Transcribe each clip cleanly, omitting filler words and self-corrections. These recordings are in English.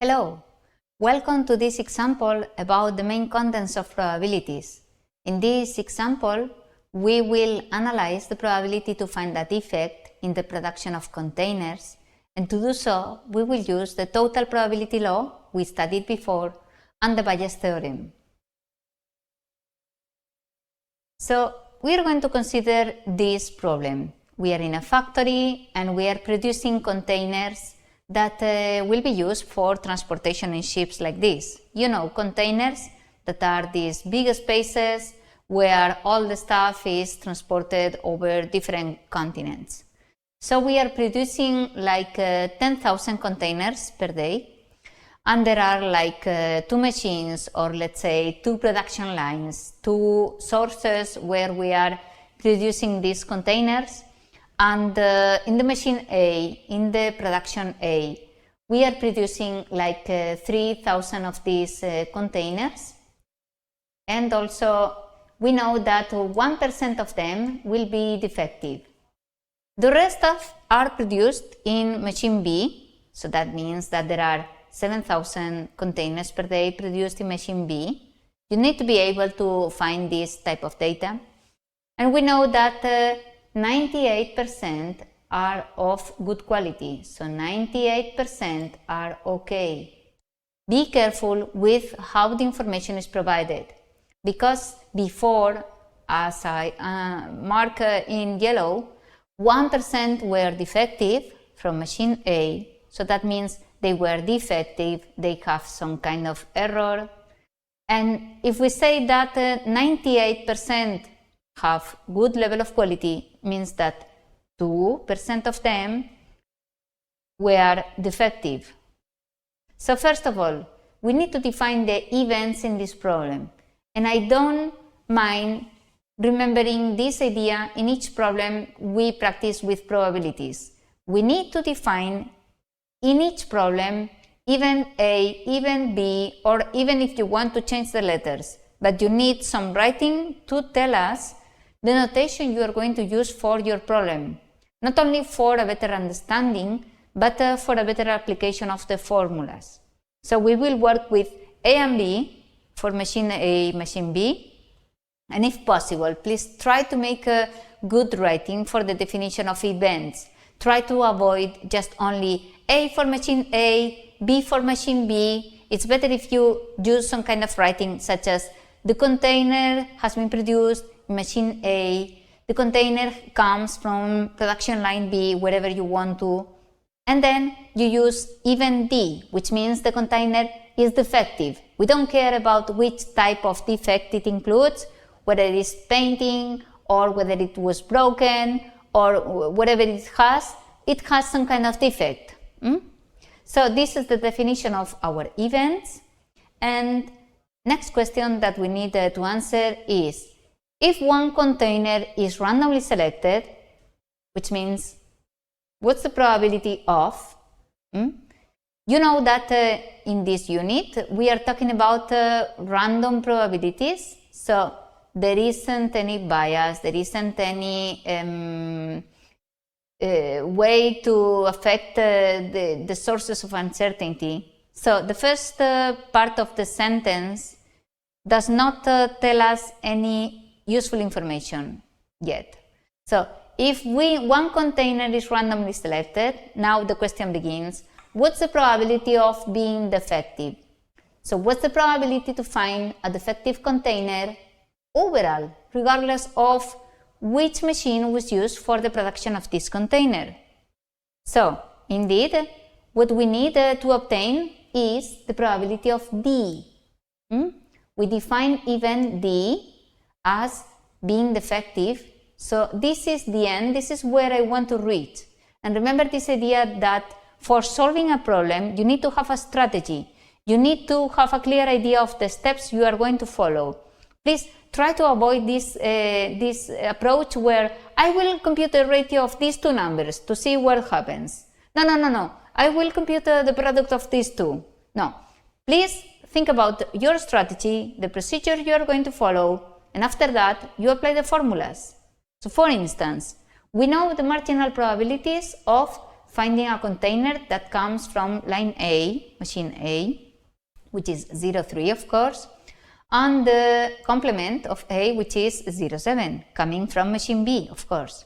Hello, welcome to this example about the main contents of probabilities. In this example, we will analyze the probability to find a defect in the production of containers, and to do so, we will use the total probability law we studied before and the Bayes theorem. So, we are going to consider this problem. We are in a factory and we are producing containers that will be used for transportation in ships like this. You know, containers that are these big spaces where all the stuff is transported over different continents. So we are producing like 10,000 containers per day, and there are like 2 machines, or let's say 2 production lines, 2 sources where we are producing these containers. And in the machine A, in the production A, we are producing like 3,000 of these containers. And also, we know that 1% of them will be defective. The rest are produced in machine B, so that means that there are 7,000 containers per day produced in machine B. You need to be able to find this type of data. And we know that 98% are of good quality, so 98% are okay. Be careful with how the information is provided, because before, as I mark in yellow, 1% were defective from machine A, so that means they were defective, they have some kind of error. And if we say that 98% have good level of quality, means that 2% of them were defective. So first of all, we need to define the events in this problem. And I don't mind remembering this idea in each problem we practice with probabilities. We need to define in each problem even A, even B, or even if you want to change the letters, but you need some writing to tell us the notation you are going to use for your problem, not only for a better understanding, but for a better application of the formulas. So we will work with A and B for machine A, machine B, and if possible, please try to make a good writing for the definition of events. Try to avoid just only A for machine A, B for machine B. It's better if you use some kind of writing such as the container has been produced machine A, the container comes from production line B, wherever you want to, and then you use even D, which means the container is defective. We don't care about which type of defect it includes, whether it is painting or whether it was broken or whatever it has some kind of defect. So this is the definition of our events. And next question that we need to answer is, if one container is randomly selected, which means what's the probability of? You know that in this unit we are talking about random probabilities, so there isn't any bias, there isn't any way to affect the sources of uncertainty. So the first part of the sentence does not tell us any useful information yet. So if one container is randomly selected, now the question begins, what's the probability of being defective? So what's the probability to find a defective container overall, regardless of which machine was used for the production of this container? So indeed, what we need to obtain is the probability of D. We define even D as being defective. So this is the end, this is where I want to reach. And remember this idea that for solving a problem, you need to have a strategy. You need to have a clear idea of the steps you are going to follow. Please try to avoid this approach where I will compute the ratio of these 2 numbers to see what happens. No. I will compute the product of these 2. No. Please think about your strategy, the procedure you are going to follow, and after that, you apply the formulas. So for instance, we know the marginal probabilities of finding a container that comes from line A, machine A, which is 0, 3 of course, and the complement of A, which is 0, 7, coming from machine B, of course.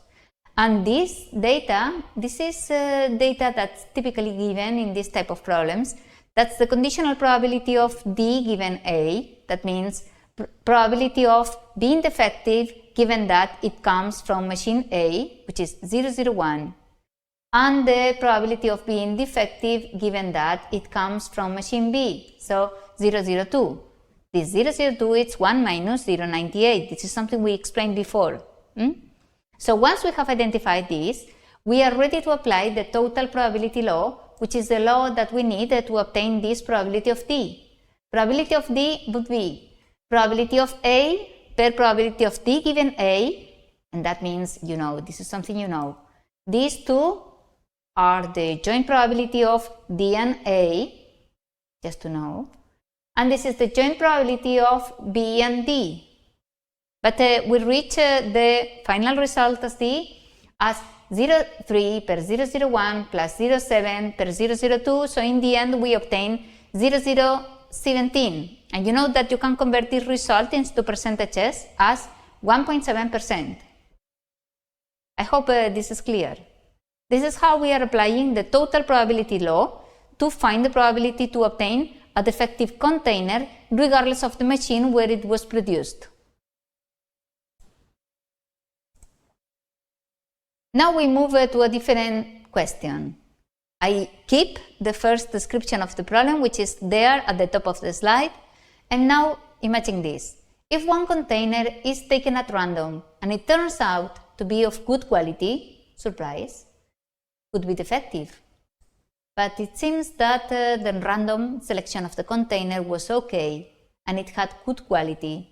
And this data, this is data that's typically given in this type of problems. That's the conditional probability of D given A. That means probability of being defective given that it comes from machine A, which is 0, 0, 1. And the probability of being defective given that it comes from machine B, so 0, 0, 2. This 0, 0, 2 is 1 minus 0, 98. This is something we explained before. So once we have identified this, we are ready to apply the total probability law, which is the law that we need to obtain this probability of D. Probability of D would be probability of A per probability of D given A, and that means you know, this is something you know. These two are the joint probability of D and A, just to know, and this is the joint probability of B and D. But we reach the final result as D as 0, 3 per 0, 0, 1 plus 0, 7 per 0, 0, 2. So in the end we obtain 0, 0, 17. And you know that you can convert this result into percentages as 1.7%. I hope this is clear. This is how we are applying the total probability law to find the probability to obtain a defective container regardless of the machine where it was produced. Now we move to a different question. I keep the first description of the problem, which is there at the top of the slide. And now imagine this. If one container is taken at random and it turns out to be of good quality, surprise, could be defective. But it seems that the random selection of the container was okay and it had good quality.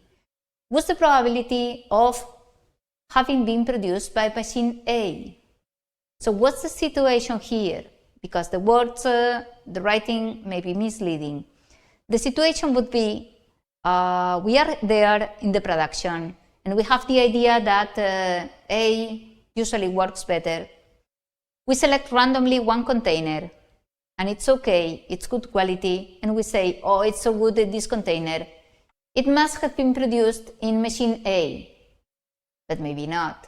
What's the probability of having been produced by machine A? So what's the situation here? Because the words, the writing may be misleading. The situation would be, we are there in the production and we have the idea that A usually works better. We select randomly one container and it's okay, it's good quality, and we say, oh, it's so good this container. It must have been produced in machine A, but maybe not.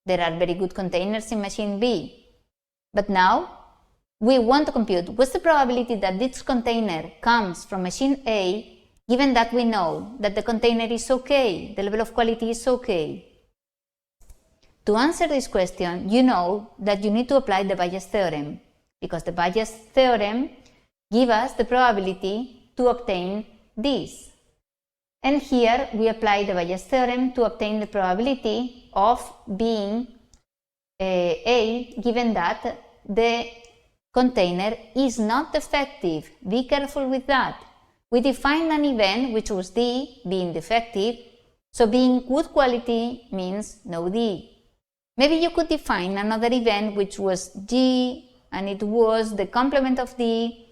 There are very good containers in machine B. But now we want to compute what's the probability that this container comes from machine A, given that we know that the container is okay, the level of quality is okay. To answer this question, you know that you need to apply the Bayes theorem, because the Bayes theorem gives us the probability to obtain this. And here we apply the Bayes theorem to obtain the probability of being A, given that the container is not defective. Be careful with that. We define an event which was D, being defective, so being good quality means no D. Maybe you could define another event which was G and it was the complement of D,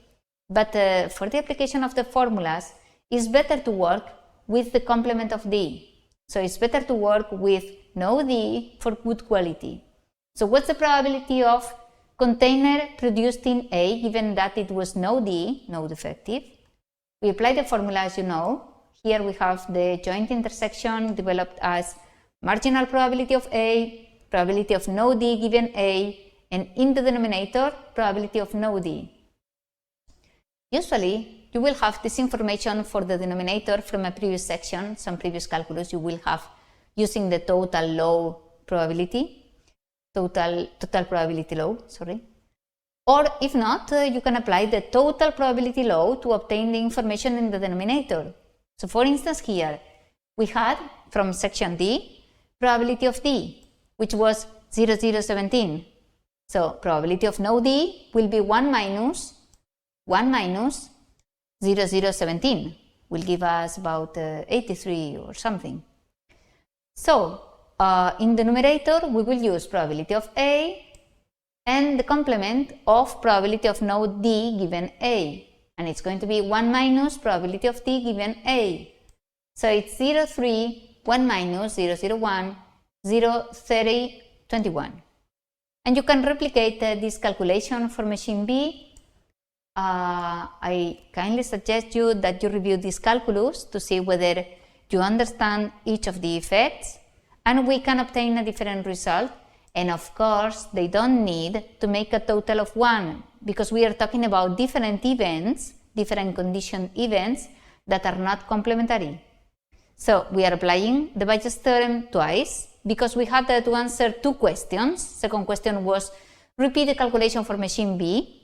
but for the application of the formulas, it's better to work with the complement of D. So it's better to work with no D for good quality. So what's the probability of container produced in A given that it was no D, no defective? We apply the formula as you know. Here we have the joint intersection developed as marginal probability of A, probability of no D given A, and in the denominator, probability of no D. Usually, you will have this information for the denominator from a previous section, some previous calculus you will have using the total law probability, total probability law, sorry. Or if not, you can apply the total probability law to obtain the information in the denominator. So for instance here, we had from section D, probability of D, which was 0, 0, 17. So probability of no D will be 1 minus 0, 0, 17, will give us about 83 or something. So in the numerator we will use probability of A and the complement of probability of no D given A, and it's going to be 1 minus probability of D given A. So it's 0, 3, 1 minus 0, 0, 1, 0, 30, 21. And you can replicate this calculation for machine B. I kindly suggest you that you review this calculus to see whether you understand each of the effects, and we can obtain a different result. And of course, they don't need to make a total of 1, because we are talking about different events, different condition events that are not complementary. So we are applying the Bayes' theorem twice, because we had to answer 2 questions. Second question was repeat the calculation for machine B,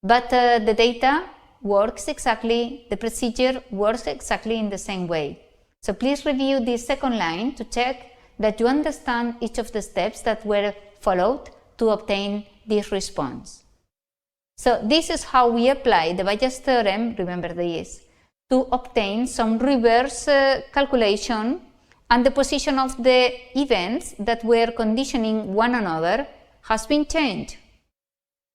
but the data works exactly, the procedure works exactly in the same way. So please review this second line to check that you understand each of the steps that were followed to obtain this response. So this is how we apply the Bayes' theorem, remember this, to obtain some reverse calculation, and the position of the events that were conditioning one another has been changed.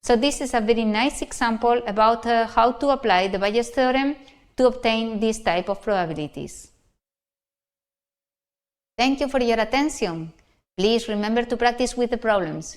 So this is a very nice example about how to apply the Bayes' theorem to obtain this type of probabilities. Thank you for your attention. Please remember to practice with the problems.